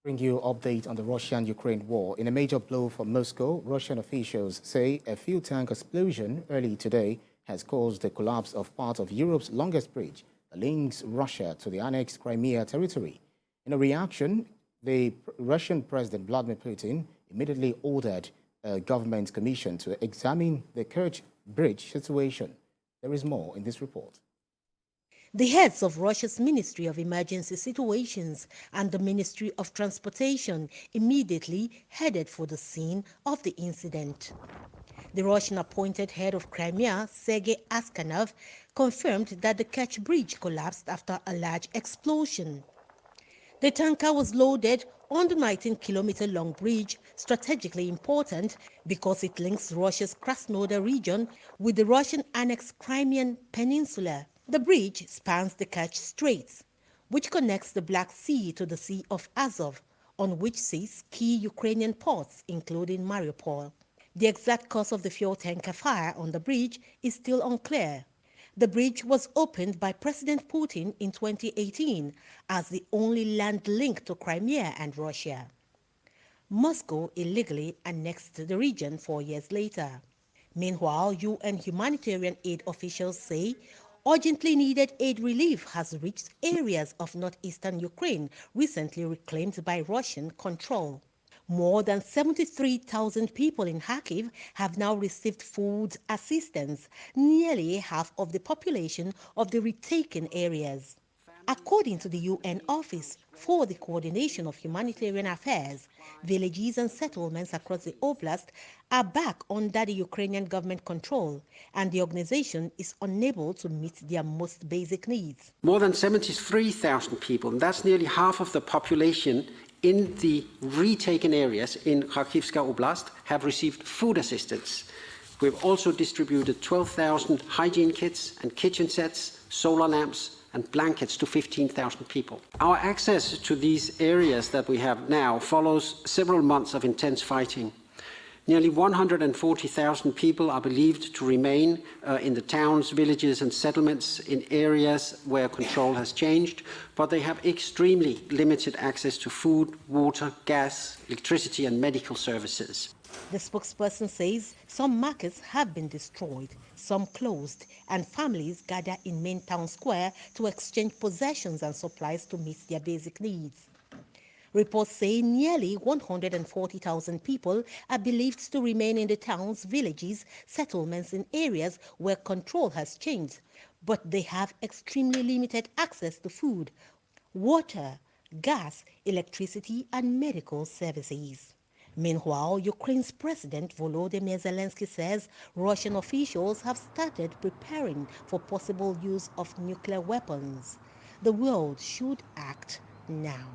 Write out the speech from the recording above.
Bring you update on the Russian-Ukraine war. In a major blow for Moscow, Russian officials say a fuel tank explosion early today has caused the collapse of part of Europe's longest bridge that links Russia to the annexed Crimea territory. In a reaction, the Russian President Vladimir Putin immediately ordered a government commission to examine the Kerch bridge situation. There is more in this report. The heads of Russia's Ministry of Emergency Situations and the Ministry of Transportation immediately headed for the scene of the incident. The Russian-appointed head of Crimea, Sergei Askanov, confirmed that the Kerch bridge collapsed after a large explosion. The tanker was loaded on the 19-kilometer-long bridge, strategically important because it links Russia's Krasnodar region with the Russian-annexed Crimean Peninsula. The bridge spans the Kerch Straits, which connects the Black Sea to the Sea of Azov, on which sits key Ukrainian ports, including Mariupol. The exact cause of the fuel tanker fire on the bridge is still unclear. The bridge was opened by President Putin in 2018 as the only land link to Crimea and Russia. Moscow illegally annexed the region 4 years later. Meanwhile, UN humanitarian aid officials say urgently needed aid relief has reached areas of northeastern Ukraine recently reclaimed by Russian control. More than 73,000 people in Kharkiv have now received food assistance, nearly half of the population of the retaken areas. According to the UN Office for the Coordination of Humanitarian Affairs, villages and settlements across the oblast are back under the Ukrainian government control, and the organization is unable to meet their most basic needs. More than 73,000 people, and that's nearly half of the population in the retaken areas in Kharkivska Oblast, have received food assistance. We've also distributed 12,000 hygiene kits and kitchen sets, solar lamps, and blankets to 15,000 people. Our access to these areas that we have now follows several months of intense fighting. Nearly 140,000 people are believed to remain in the towns, villages and settlements in areas where control has changed, but they have extremely limited access to food, water, gas, electricity and medical services. The spokesperson says some markets have been destroyed, some closed, and families gather in main town square to exchange possessions and supplies to meet their basic needs. Reports say nearly 140,000 people are believed to remain in the towns, villages, settlements in areas where control has changed, but they have extremely limited access to food, water, gas, electricity, and medical services. Meanwhile, Ukraine's President Volodymyr Zelensky says Russian officials have started preparing for possible use of nuclear weapons. The world should act now.